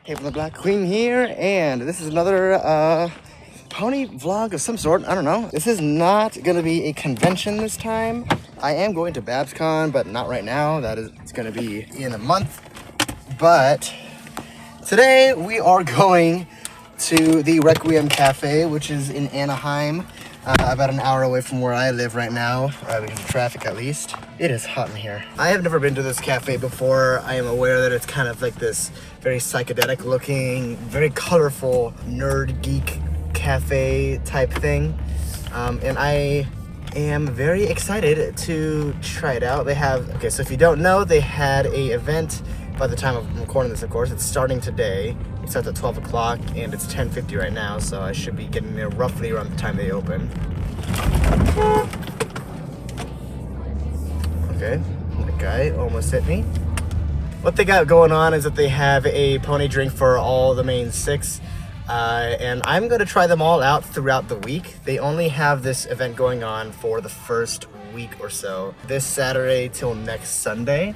Hey, from the Black Queen here, and this is another pony vlog of some sort. I don't know. This is not gonna be a convention this time. I am going to BabsCon, but not right now. It's gonna be in a month. But today we are going to the Requiem Cafe, which is in Anaheim, about an hour away from where I live right now, because of traffic at least. It is hot in here. I have never been to this cafe before. I am aware that it's kind of like this very psychedelic looking, very colorful nerd geek cafe type thing. And I am very excited to try it out. They have, okay, so if you don't know, they had a event by the time I'm recording this, of course. It's starting today. It starts at 12 o'clock and it's 10:50 right now, so I should be getting there roughly around the time they open. Okay, that guy almost hit me. What they got going on is that they have a pony drink for all the main 6. And I'm going to try them all out throughout the week. They only have this event going on for the first week or so. This Saturday till next Sunday.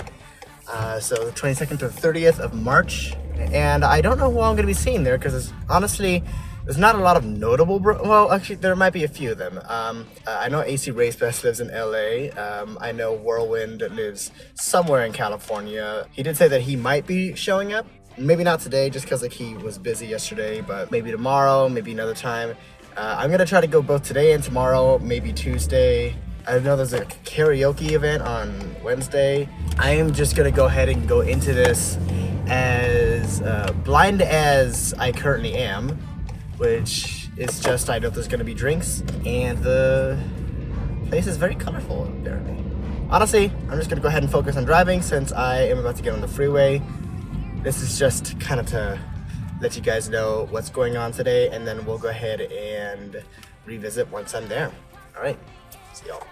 So the 22nd to the 30th of March. And I don't know who I'm going to be seeing there because honestly, there's not a lot of notable, well, actually, there might be a few of them. I know AC Race Best lives in LA. I know Whirlwind lives somewhere in California. He did say that he might be showing up. Maybe not today, just because like he was busy yesterday, but maybe tomorrow, maybe another time. I'm going to try to go both today and tomorrow, maybe Tuesday. I know there's a karaoke event on Wednesday. I am just going to go ahead and go into this as blind as I currently am, which is just, I know there's going to be drinks, and the place is very colorful, apparently. Honestly, I'm just going to go ahead and focus on driving since I am about to get on the freeway. This is just kind of to let you guys know what's going on today, and then we'll go ahead and revisit once I'm there. All right, see y'all.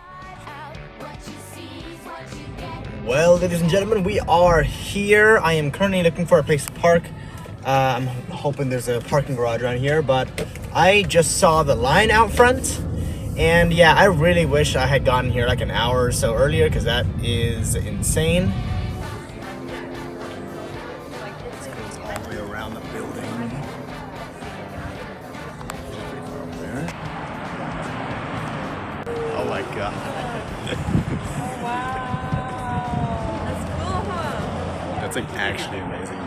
Well, ladies and gentlemen, we are here. I am currently looking for a place to park. I'm hoping there's a parking garage around here, but I just saw the line out front. And yeah, I really wish I had gotten here like an hour or so earlier because that is insane. This goes all the way around the building. There. Oh my god. Oh wow. That's cool, huh? That's like actually amazing.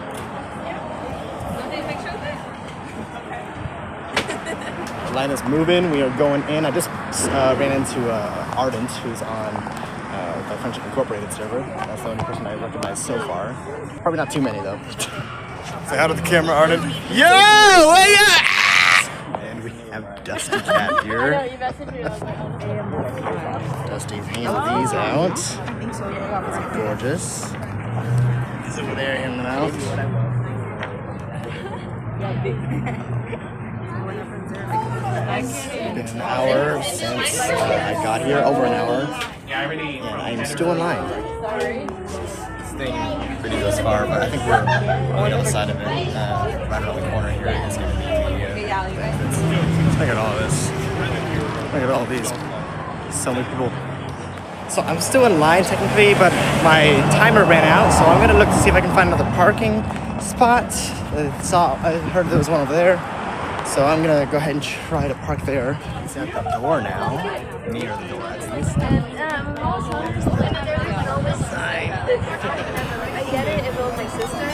The line is moving. We are going in. I just ran into Ardent, who's on the Friendship Incorporated server. That's the only person I recognize so far. Probably not too many though. Say hi to the camera, Ardent. Yo! And we have Dusty Cat here. I know, you messaged me. I was like, oh, Dusty's handing these out. It's gorgeous. He's over there handing them out. It's been an hour since I got here, over an hour, and I'm still in line. This thing really goes far, but I think we're on the other side of it, right around the corner here is going to be the benefits. Look at all this. Look at all these. So many people. So I'm still in line technically, but my timer ran out, so I'm going to look to see if I can find another parking spot. I heard there was one over there. So I'm gonna go ahead and try to park there. It's at the door now, near the door at least. There's the sign. I get it if it was my sister.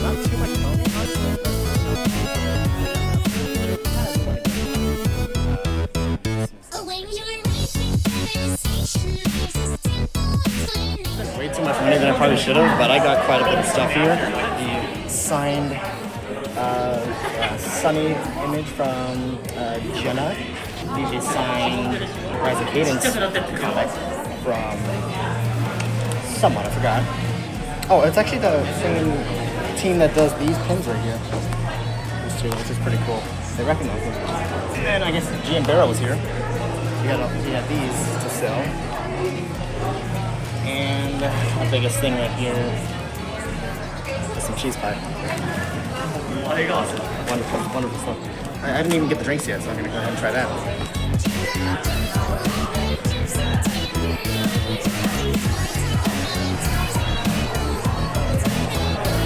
Not too much money, way too much money than I probably should have, but I got quite a bit of stuff here. The signed Sunny image from Jenna. DJ signed Rise of Cadence comic from someone, I forgot. Oh, it's actually the same team that does these pins right here. These two, which is pretty cool. They recognize them. And I guess G& Barrow was here. We had these to sell. And the biggest thing right here is some cheese pie. Awesome. Wonderful, wonderful stuff. I didn't even get the drinks yet, so I'm gonna go ahead and try that.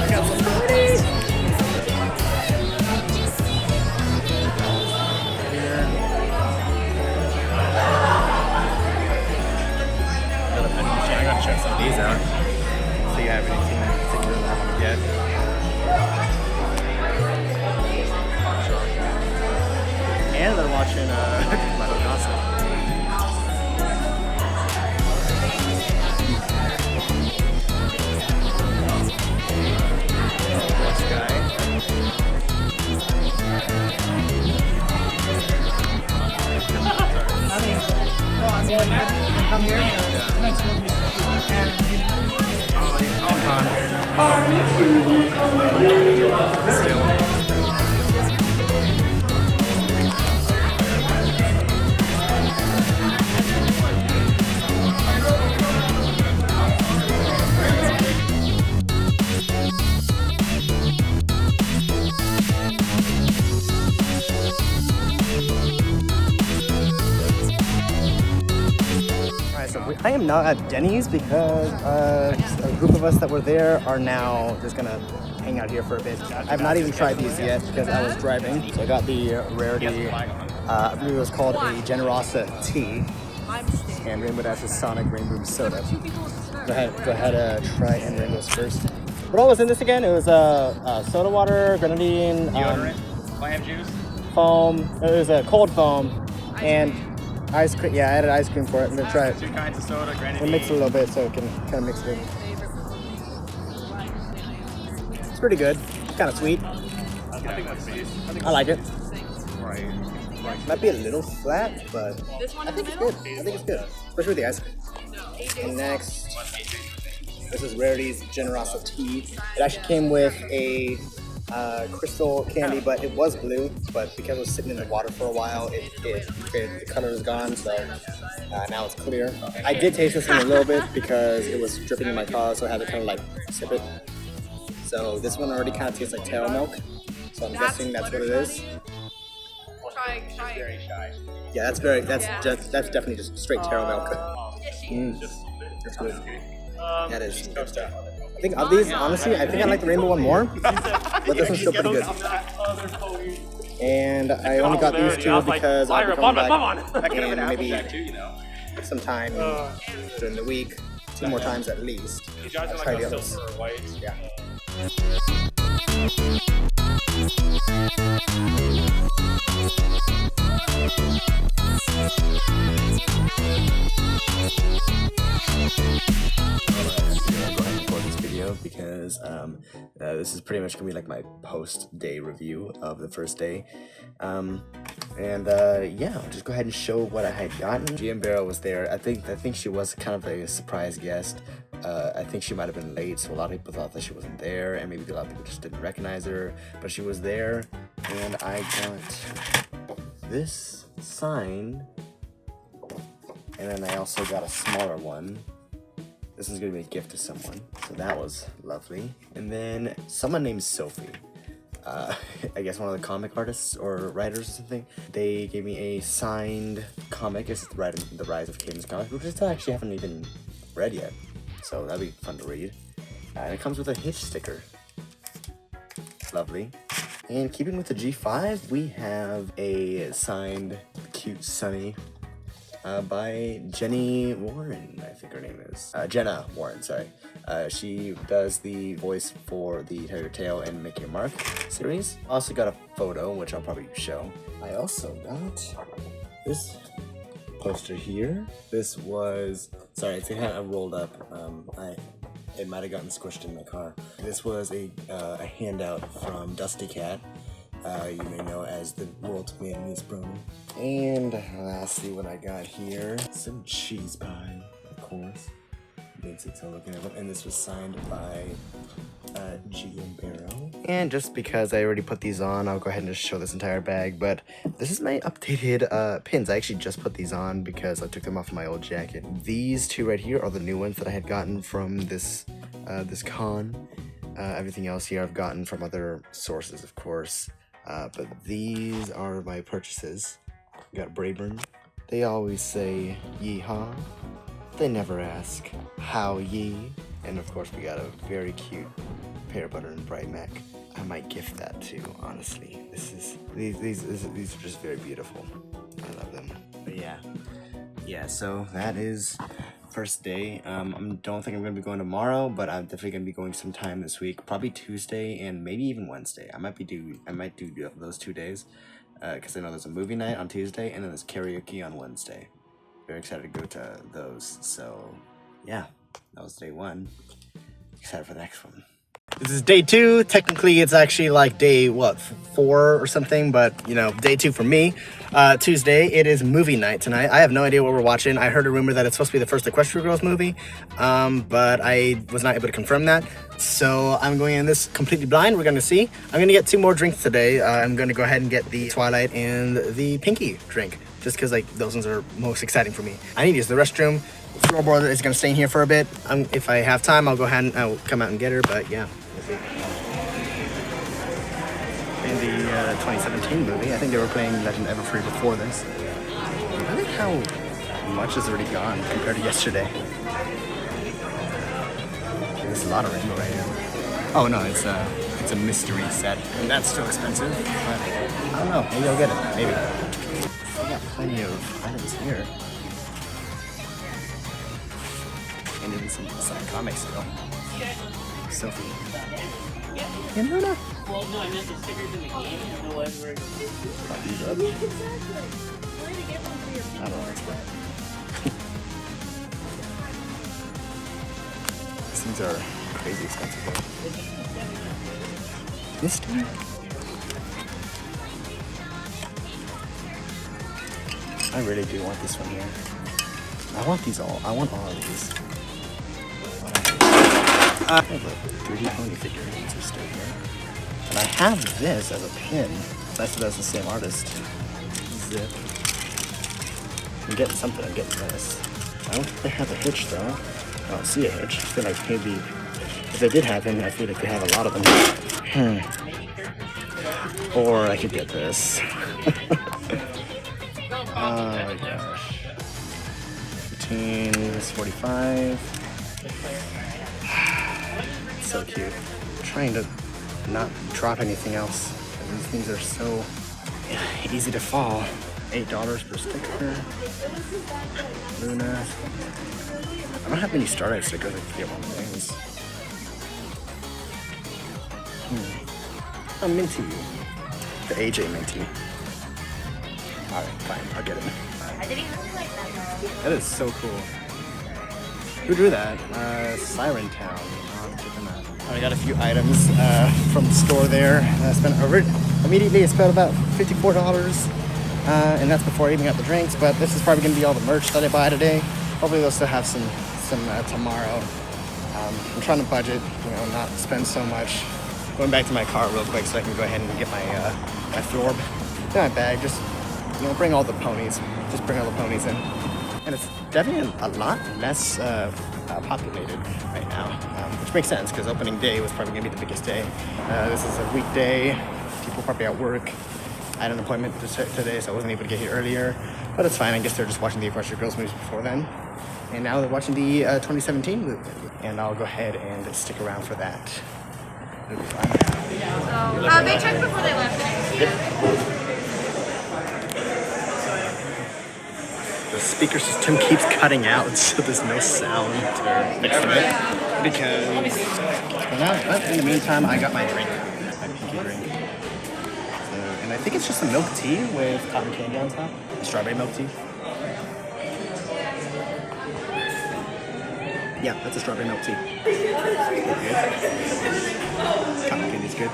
I got some goodies. I gotta check some of these out. See if you have anything in particular that I want to get. And they're watching Little Gossip. This guy. Come here. I am now at Denny's because a group of us that were there are now just gonna hang out here for a bit. I've not even tried these yet because I was driving. So I got the Rarity, I believe it was called a Generosa Tea, and Rainbow Dash's Sonic Rainbow Soda. Go ahead, try and Rainbows first. What was in this again? It was soda water, grenadine, deodorant, clam juice, foam. It was a cold foam, and ice cream. Yeah, I added ice cream for it. I'm gonna try it. 2 kinds of soda, grenadine. We'll mix it a little bit so it can kind of mix it in. It's pretty good. Kind of sweet. I like it. Right. Might be a little flat, but I think it's good. I think it's good, especially with the ice cream. And next, this is Rarity's Generosa Tea. It actually came with a crystal candy, but it was blue, but because it was sitting in the water for a while, the color is gone, so now it's clear. I did taste this one a little bit because it was dripping in my car, so I had to kind of like sip it. So this one already kind of tastes like taro milk, so I'm guessing that's what it is. Try. Very shy. Yeah, that's definitely just straight taro milk. That's good. That is good stuff. I think of these, honestly, I think I like the rainbow one more, but this one's still pretty good. And I only got these two because I'll be coming back and maybe sometime during the week, 2 more times at least. I'll try the others. Yeah. Because this is pretty much gonna be like my post-day review of the first day, yeah, I'll just go ahead and show what I had gotten. GM Barrow was there. I think she was kind of a surprise guest. I think she might have been late, so a lot of people thought that she wasn't there, and maybe a lot of people just didn't recognize her, but she was there. And I got this sign, and then I also got a smaller one. This is gonna be a gift to someone, so that was lovely. And then someone named Sophie, I guess one of the comic artists or writers or something, they gave me a signed comic. It's The Rise of King's comic, which I still actually haven't even read yet, so that'd be fun to read. And it comes with a hitch sticker. Lovely. And keeping with the G5, we have a signed Cute Sunny by Jenny Warren, I think her name is. Jenna Warren, sorry. She does the voice for the Tiger Tail and Mickey and Mark series. Also got a photo, which I'll probably show. I also got this poster here. This was, sorry, it's kind of rolled up. It might have gotten squished in my car. This was a handout from Dusty Cat. You may know as the world's manliest brony. And lastly, what I got here, some cheese pie, of course. Makes it so looking at it. And this was signed by GM Barrow. And just because I already put these on, I'll go ahead and just show this entire bag. But this is my updated pins. I actually just put these on because I took them off my old jacket. These two right here are the new ones that I had gotten from this con. Everything else here I've gotten from other sources, of course. But these are my purchases. Got Brayburn. They always say yeehaw. They never ask how ye. And of course we got a very cute pear butter and bright mac. I might gift that too, honestly. These are just very beautiful. I love them. But yeah, so that is first day. I don't think I'm gonna be going tomorrow, but I'm definitely gonna be going sometime this week. Probably Tuesday and maybe even Wednesday. I might do those 2 days, because I know there's a movie night on Tuesday and then there's karaoke on Wednesday. Very excited to go to those. So yeah, that was day 1. Excited for the next one. This is day 2. Technically, it's actually like day, 4 or something, but, day 2 for me. Tuesday, it is movie night tonight. I have no idea what we're watching. I heard a rumor that it's supposed to be the first Equestria Girls movie, but I was not able to confirm that. So I'm going in this completely blind. We're going to see. I'm going to get 2 more drinks today. I'm going to go ahead and get the Twilight and the Pinky drink, just because those ones are most exciting for me. I need to use the restroom. Floorboard is going to stay in here for a bit. If I have time, I'll go ahead and I'll come out and get her, but yeah. In the 2017 movie, I think they were playing Legend Everfree before this. Look at how much has already gone compared to yesterday. There's a lot of rainbow right here. Oh no, it's a mystery set, and that's still expensive. But I don't know, maybe I'll get it. Maybe. We got plenty of items here. And even some comics still. Sophie. And Luna. Well, no, I meant the stickers in the game. Otherwise, we're Pop these up. I don't know. These things are crazy expensive though. Mystery. I really do want this one here. I want all of these. I have a 3D pony figurines are still here. And I have this as a pin. That's the same artist. Zip. I'm getting something. I'm getting this. I don't think they have a hitch though. I don't see a hitch. I feel like maybe if they did have him, I feel like they have a lot of them. Or I could get this. Oh my gosh. 15, 45. So cute. I'm trying to not drop anything else. These things are so easy to fall. $8 per sticker. Luna. I don't have many Starlight stickers. I can get one of things. A Minty. The AJ Minty. Alright, fine. I'll get it. I didn't even like that though. That is so cool. Who drew that? Siren Town. I got a few items from the store there. I spent immediately. I spent about $54, and that's before I even got the drinks. But this is probably going to be all the merch that I buy today. Hopefully they'll still have some tomorrow. I'm trying to budget, not spend so much. Going back to my car real quick so I can go ahead and get my Thorb in my bag. Just bring all the ponies. Just bring all the ponies in. And it's definitely a lot less populated right now, which makes sense because opening day was probably going to be the biggest day. This is a weekday. People probably at work. I had an appointment today, so I wasn't able to get here earlier. But it's fine. I guess they're just watching the Equestria Girls movies before then. And now they're watching the 2017 movie. And I'll go ahead and stick around for that. It'll be fun. They checked before they left. The speaker system keeps cutting out, so there's no sound to fix it. Because but in the meantime, I got my drink, my pinky drink. So, and I think it's just a milk tea with cotton candy on top. Strawberry milk tea. Yeah, that's a strawberry milk tea. Good. Cotton candy's good.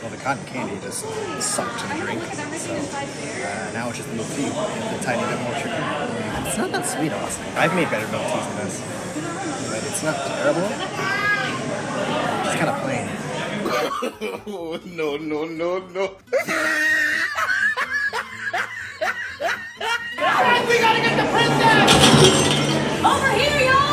Well, the cotton candy just sucked to the drink, so now it's just the milk tea with a tiny bit more sugar. It's not that sweet, honestly. I've made better milk teas than this, but it's not terrible. It's kind of plain. No. Alright, we gotta get the princess! Over here, y'all!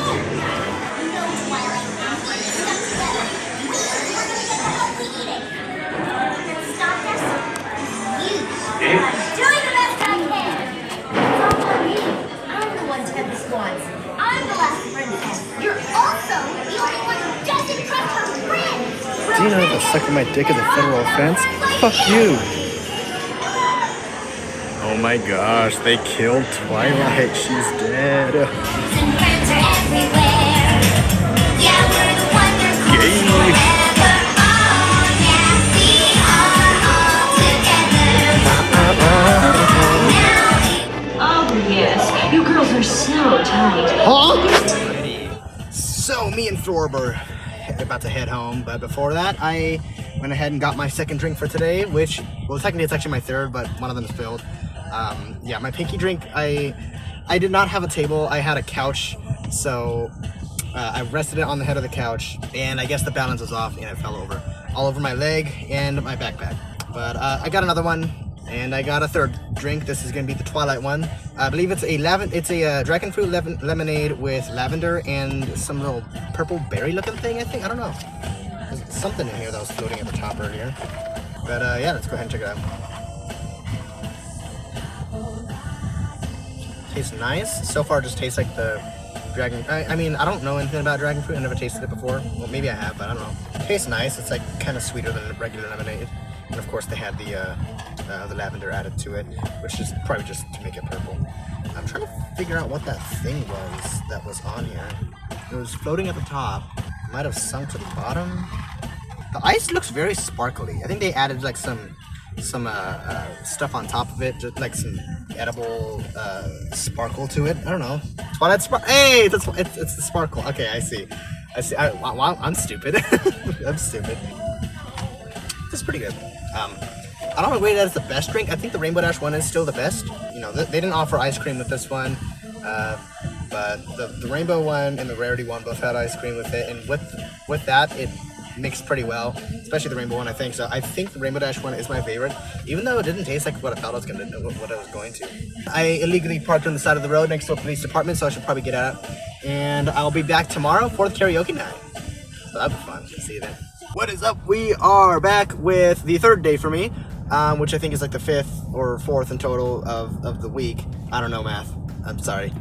sucking my dick is a federal offense? Fuck you. Oh my gosh, they killed Twilight. She's dead. Oh yes, you girls are so tight. Huh? So me and Thorber about to head home, but before that I went ahead and got my second drink for today, which, well, technically it's actually my third, but one of them is filled. Yeah, my pinky drink, I did not have a table, I had a couch, so I rested it on the head of the couch, and I guess the balance was off and it fell over. All over my leg and my backpack. But I got another one, and I got a third drink. This is gonna be the Twilight one. I believe it's a dragon fruit lemonade with lavender and some little purple berry looking thing, I think. I don't know. There's something in here that was floating at the top earlier. But yeah, let's go ahead and check it out. Tastes nice. So far, it just tastes like the dragon. I mean, I don't know anything about dragon fruit. I never tasted it before. Well, maybe I have, but I don't know. It tastes nice. It's like kind of sweeter than regular lemonade. And of course, they had the lavender added to it, which is probably just to make it purple. I'm trying to figure out what that thing was that was on here. It was floating at the top. It might have sunk to the bottom. The ice looks very sparkly. I think they added like some stuff on top of it, just like some edible sparkle to it. I don't know. Twilight sparkle. Hey, it's the sparkle. Okay, I see. I'm stupid. I'm stupid. It's pretty good. I don't agree that it's the best drink. I think the Rainbow Dash one is still the best. You know, they didn't offer ice cream with this one, but the Rainbow one and the Rarity one both had ice cream with it, and with that, it mixed pretty well, especially the Rainbow one, I think. So I think the Rainbow Dash one is my favorite, even though it didn't taste like what I thought I was going to. I illegally parked on the side of the road next to a police department, so I should probably get out. And I'll be back tomorrow for the karaoke night. So that'll be fun. See you then. What is up? We are back with the third day for me, which I think is like the fifth or fourth in total of the week. I don't know math. I'm sorry.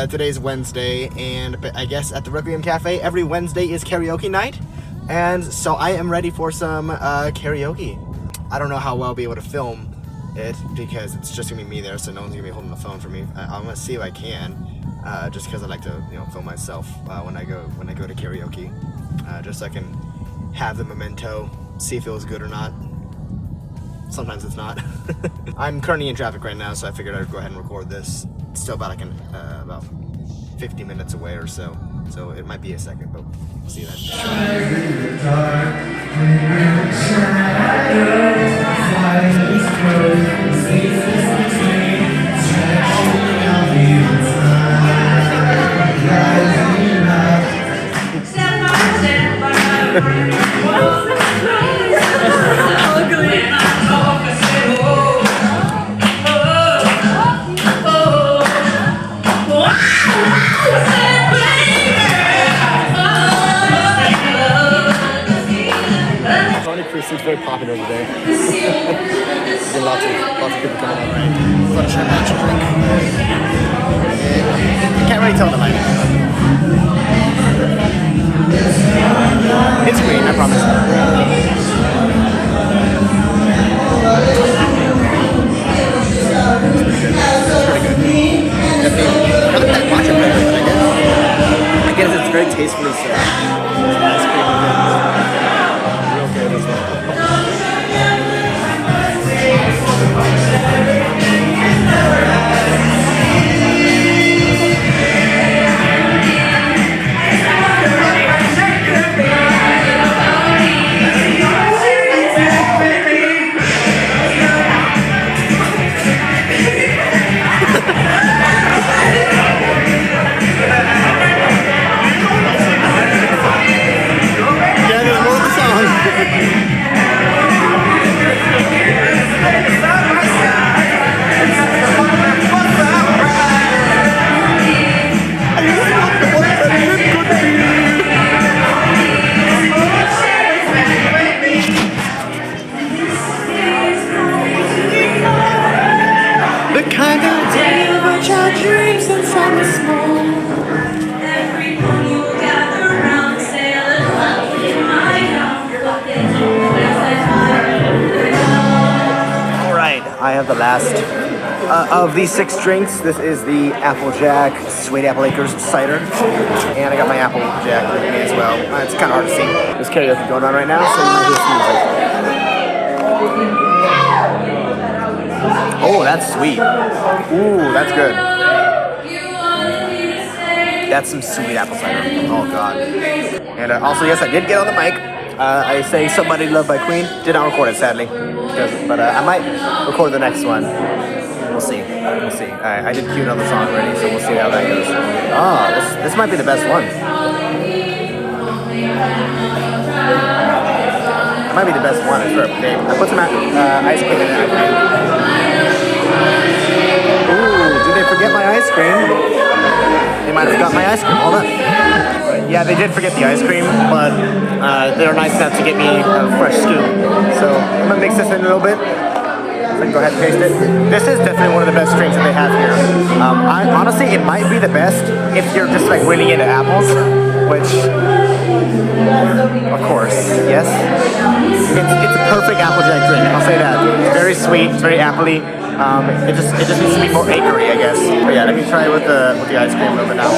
Today's Wednesday, and I guess at the Requiem Cafe, every Wednesday is karaoke night. And so I am ready for some karaoke. I don't know how well I'll be able to film it because it's just gonna be me there, so no one's gonna be holding the phone for me. I'm gonna see if I can, just because I like to, film myself when I go to karaoke, just so I can have the memento, see if it was good or not. Sometimes it's not. I'm currently in traffic right now, so I figured I'd go ahead and record this. It's still about about 50 minutes away or so. So it might be a second, but we'll see that. It's very popular today. There's lots of people coming out, right? Lunch drink. You can't really tell the lighting. It's green, I promise. It's pretty good. Definitely, rather than that matcha flavor, but I guess it's very tastefully served. It's pretty good. Real good as well. Everyone you gather round, say a little love in my house. I have the last of these 6 drinks. This is the Applejack Sweet Apple Acres cider, and I got my Applejack with me as well. It's kind of hard to see. There's karaoke going on right now, so you might hear some music. Oh, that's sweet. Ooh, that's good. That's some sweet apple cider. Oh god. And also, yes, I did get on the mic. I sang "Somebody Loved" by Queen. Did not record it, sadly, but I might record the next one. We'll see. We'll see. I did cue another song already, so we'll see how that goes. Oh, this might be the best one. It might be the best one. I swear. Okay, I put some ice cream in it, I think. Ooh, did they forget my ice cream? They might have forgot my ice cream. Hold on. Yeah, they did forget the ice cream, but they were nice enough to get me a fresh scoop. So I'm gonna mix this in a little bit. So I can go ahead and taste it. This is definitely one of the best drinks that they have here. Honestly, it might be the best if you're just like really into apples, which, of course, yes. It's a perfect Applejack drink. I'll say that. It's very sweet. It's very appley. It just needs to be more acre-y, I guess. But yeah, let me try it with the ice cream a little bit now.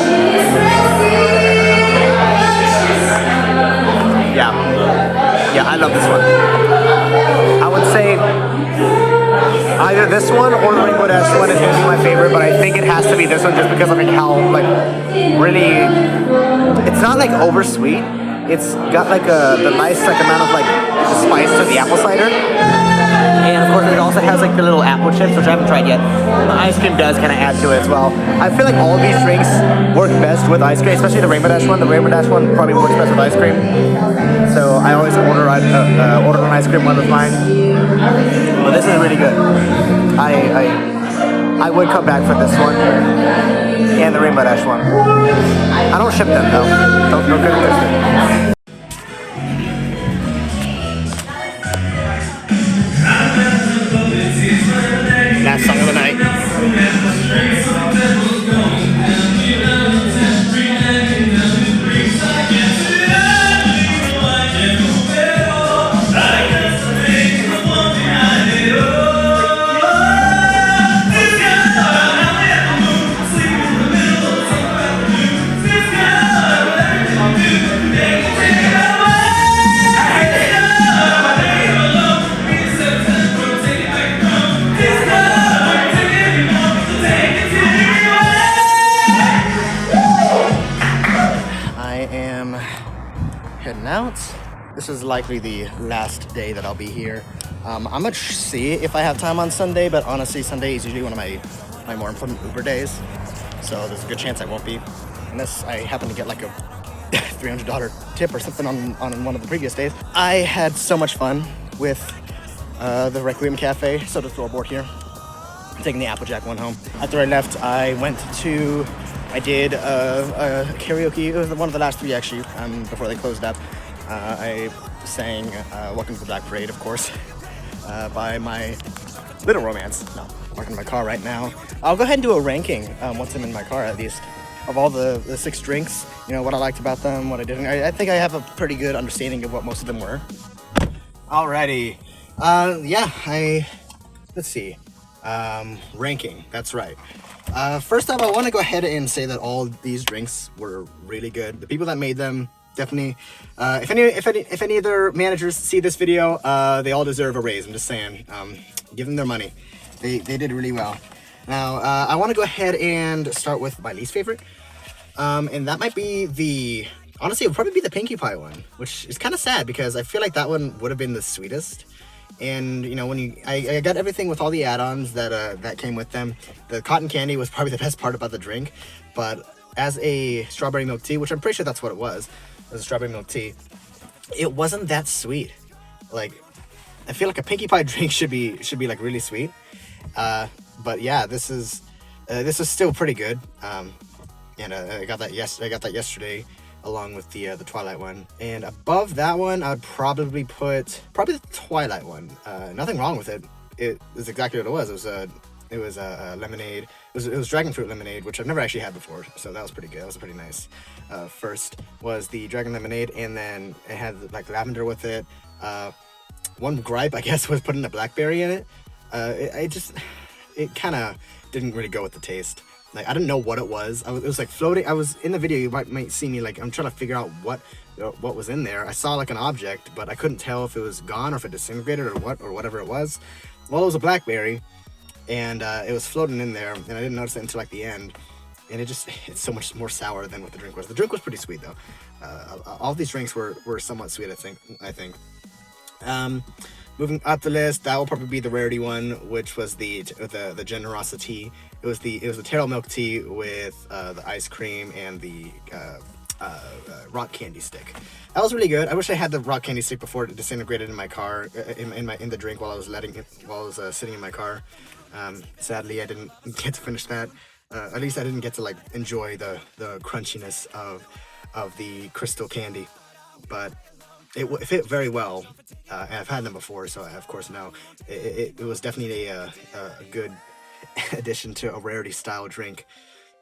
Yeah, I love this one. I would say either this one or the Rainbow Dash one is gonna be my favorite, but I think it has to be this one just because of like how like really, it's not like over sweet. It's got like the nice like amount of like the spice to the apple cider. And of course it also has like the little apple chips, which I haven't tried yet. The ice cream does kind of add to it as well. I feel like all of these drinks work best with ice cream, especially the Rainbow Dash one. The Rainbow Dash one probably works best with ice cream. So I always order an ice cream one with mine. But this is really good. I would come back for this one and the Rainbow Dash one. I don't ship them though. Don't get it twisted. Last song of the night. Heading out. This is likely the last day that I'll be here. I'm gonna see if I have time on Sunday, but honestly, Sunday is usually one of my more important Uber days, so there's a good chance I won't be, unless I happen to get like a $300 tip or something on one of the previous days. I had so much fun with the Requiem Cafe, so to throw a board here. I'm taking the Applejack one home. After I left, I did a karaoke. It was one of the last 3 actually, before they closed up. I sang Welcome to the Black Parade, of course, by my Little Romance. No, I'm working in my car right now. I'll go ahead and do a ranking once I'm in my car, at least, of all the 6 drinks. You know, what I liked about them, what I didn't. I think I have a pretty good understanding of what most of them were. Alrighty. Let's see. Ranking, that's right. First up, I want to go ahead and say that all these drinks were really good. The people that made them, definitely, if any of their managers see this video, they all deserve a raise. I'm just saying, give them their money. They did really well. Now, I want to go ahead and start with my least favorite, and that might be honestly, it would probably be the Pinkie Pie one, which is kind of sad because I feel like that one would have been the sweetest. And you know, when I got everything with all the add-ons that came with them. The cotton candy was probably the best part about the drink, but as a strawberry milk tea, which I'm pretty sure that's what it was, a strawberry milk tea, it wasn't that sweet. Like, I feel like a Pinkie Pie drink should be like really sweet. But yeah, this is still pretty good. And I got that yesterday, along with the Twilight one. And above that one, I'd probably put the Twilight one. Nothing wrong with it. It was exactly what it was. It was a lemonade. It was dragon fruit lemonade, which I've never actually had before. So that was pretty good. That was pretty nice. First was the dragon lemonade, and then it had like lavender with it. One gripe, I guess, was putting a blackberry in it. It kind of didn't really go with the taste. Like, I didn't know what it was. It was like floating. I was in the video. You might see me like I'm trying to figure out what was in there. I saw like an object, but I couldn't tell if it was gone or if it disintegrated or whatever it was. Well, it was a blackberry, and it was floating in there, and I didn't notice it until like the end. And it's so much more sour than what the drink was. The drink was pretty sweet though. All these drinks were somewhat sweet. I think. Moving up the list, that will probably be the rarity one, which was the generosity. It was the taro milk tea with the ice cream and the rock candy stick. That was really good. I wish I had the rock candy stick before it disintegrated in my car, in the drink while I was sitting in my car. Sadly, I didn't get to finish that. At least I didn't get to like enjoy the crunchiness of the crystal candy, but it fit very well. And I've had them before, so I of course know it was definitely a good addition to a rarity style drink.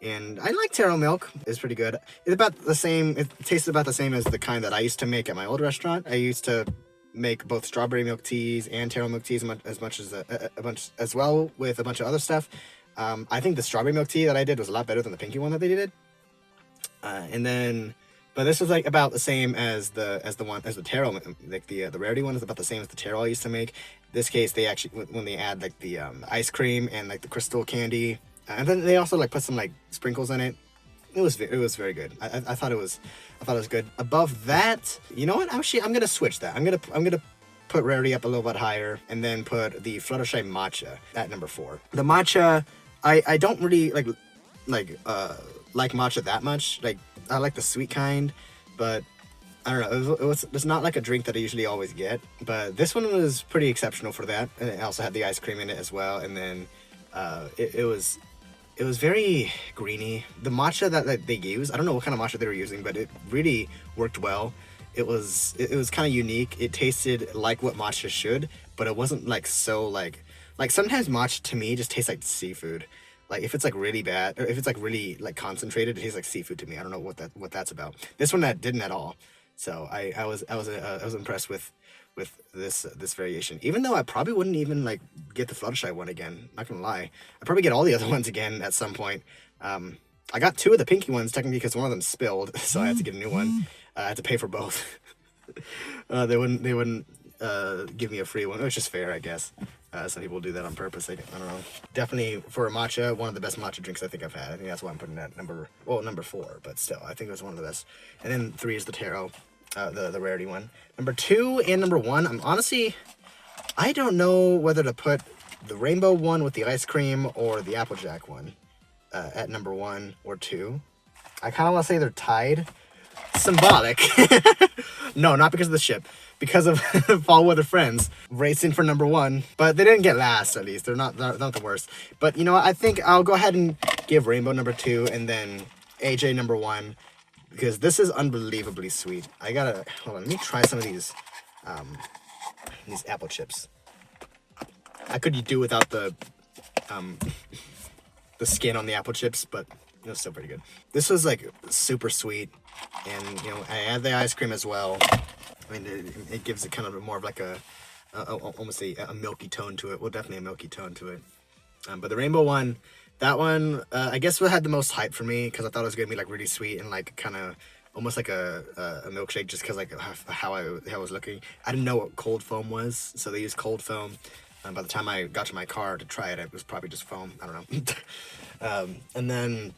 And I like taro milk. It's pretty good. It's about the same. It tastes about the same as the kind that I used to make at my old restaurant. I used to make both strawberry milk teas and taro milk teas as well with a bunch of other stuff. I think the strawberry milk tea that I did was a lot better than the pinky one that they did. But this was like about the same as the taro, like the rarity one is about the same as the taro I used to make. This case, they actually when they add like the ice cream and like the crystal candy, and then they also like put some like sprinkles in it. It was very good. I thought it was good. Above that, you know what? Actually, I'm gonna switch that. I'm gonna put rarity up a little bit higher, and then put the Fluttershy matcha at number 4. The matcha, I don't really like matcha that much. Like, I like the sweet kind, but I don't know. It's not like a drink that I usually always get, but this one was pretty exceptional for that. And it also had the ice cream in it as well. And then it was very greeny. The matcha that they use, I don't know what kind of matcha they were using, but it really worked well. It was kind of unique. It tasted like what matcha should, but it wasn't like so like sometimes matcha to me just tastes like seafood. Like, if it's like really bad, or if it's like really like concentrated, it tastes like seafood to me. I don't know what that's about. This one that didn't at all. So I was impressed with this variation. Even though I probably wouldn't even like get the Fluttershy one again. Not gonna lie, I'd probably get all the other ones again at some point. I got 2 of the pinky ones technically because one of them spilled, so I had to get a new one. I had to pay for both. They wouldn't give me a free one, which is fair, I guess. Some people do that on purpose. I don't know. Definitely for a matcha, one of the best matcha drinks I think I've had. I think that's why I'm putting that number 4, but still, I think it was one of the best. And then 3 is the taro, the rarity one. Number 2 and number 1, I don't know whether to put the rainbow one with the ice cream or the Applejack one at number 1 or 2. I kind of want to say they're tied. Symbolic. No, not because of the ship. Because of Fall Weather Friends racing for number 1, but they didn't get last. At least they're not the worst. But you know what? I think I'll go ahead and give Rainbow number 2 and then AJ number 1 because this is unbelievably sweet. Hold on. Let me try some of these apple chips. I could do without the skin on the apple chips, but it was still pretty good. This was like super sweet, and you know I add the ice cream as well. I mean, it gives it kind of more of like almost a milky tone to it. Well, definitely a milky tone to it. But the rainbow one, that one, I guess what had the most hype for me because I thought it was gonna be like really sweet and like kind of almost like a milkshake just because like how I was looking. I didn't know what cold foam was, so they used cold foam. By the time I got to my car to try it, it was probably just foam. I don't know. And then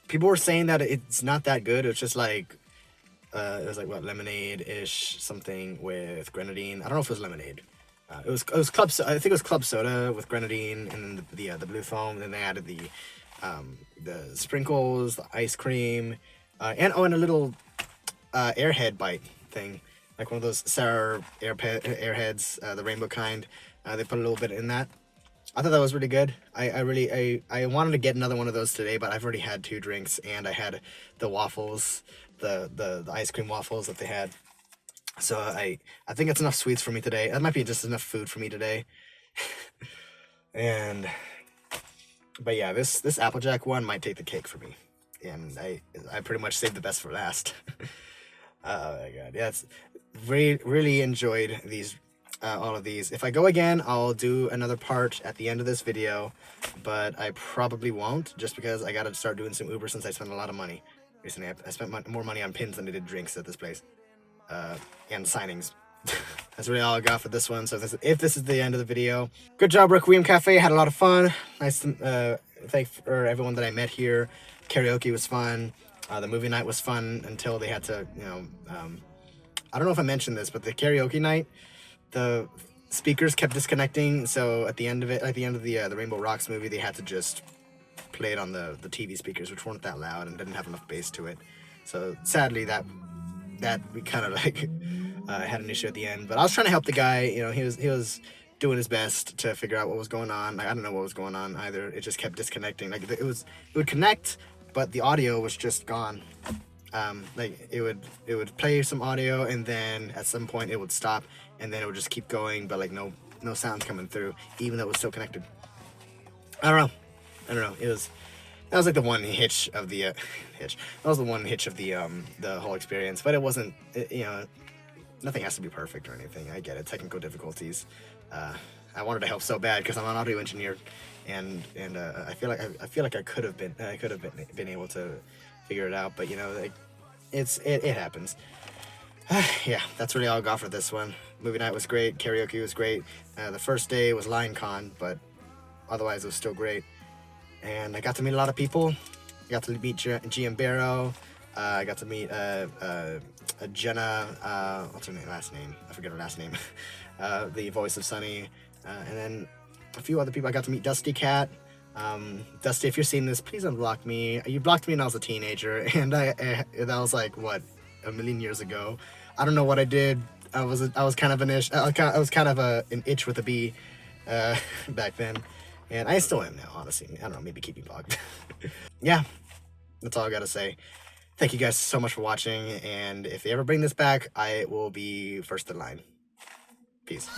people were saying that it's not that good. It's just like it was like what lemonade-ish something with grenadine. I don't know if it was lemonade. It was club. I think it was club soda with grenadine and the blue foam. And then they added the sprinkles, the ice cream, and a little airhead bite thing, like one of those sour airheads, the rainbow kind. They put a little bit in that. I thought that was really good. I wanted to get another one of those today, but I've already had 2 drinks, and I had the waffles, the ice cream waffles that they had. So I think it's enough sweets for me today. That might be just enough food for me today. But yeah, this Applejack one might take the cake for me, and I pretty much saved the best for last. Oh my god, yeah, really enjoyed these all of these. If I go again, I'll do another part at the end of this video, but I probably won't, just because I gotta start doing some Uber since I spent a lot of money recently. I spent more money on pins than I did drinks at this place, and signings. That's really all I got for this one. So if this is the end of the video, good job, Requiem Cafe. Had a lot of fun. Nice to thank for everyone that I met here. Karaoke was fun. The movie night was fun until they had to, you know, I don't know if I mentioned this, but the karaoke night, the speakers kept disconnecting. So at the end of it, at the end of the Rainbow Rocks movie, they had to just play it on the TV speakers, which weren't that loud and didn't have enough bass to it. So sadly, that we kind of like had an issue at the end. But I was trying to help the guy. You know, he was doing his best to figure out what was going on. Like, I don't know what was going on either. It just kept disconnecting. Like it would connect, but the audio was just gone. Like it would play some audio, and then at some point it would stop, and then it would just keep going, but like no sounds coming through, even though it was still connected. I don't know. That was like the one hitch of the hitch. That was the one hitch of the whole experience. But it wasn't. You know, nothing has to be perfect or anything. I get it. Technical difficulties. I wanted to help so bad because I'm an audio engineer, and I feel like I could have been able to figure it out. But you know, like it happens. Yeah, that's really all I got for this one. Movie night was great. Karaoke was great. The first day was Lion-Con, but otherwise it was still great. And I got to meet a lot of people. I got to meet GM Barrow. I got to meet Jenna. What's her last name? I forget her last name. The voice of Sunny. And then a few other people. I got to meet Dusty Cat. Dusty, if you're seeing this, please unblock me. You blocked me when I was a teenager, and that was like what, a million years ago. I don't know what I did. I was kind of an itch with a bee back then, and I still am now. Honestly, I don't know. Maybe keep me blocked. Yeah, that's all I gotta say. Thank you guys so much for watching, and if they ever bring this back, I will be first in line. Peace.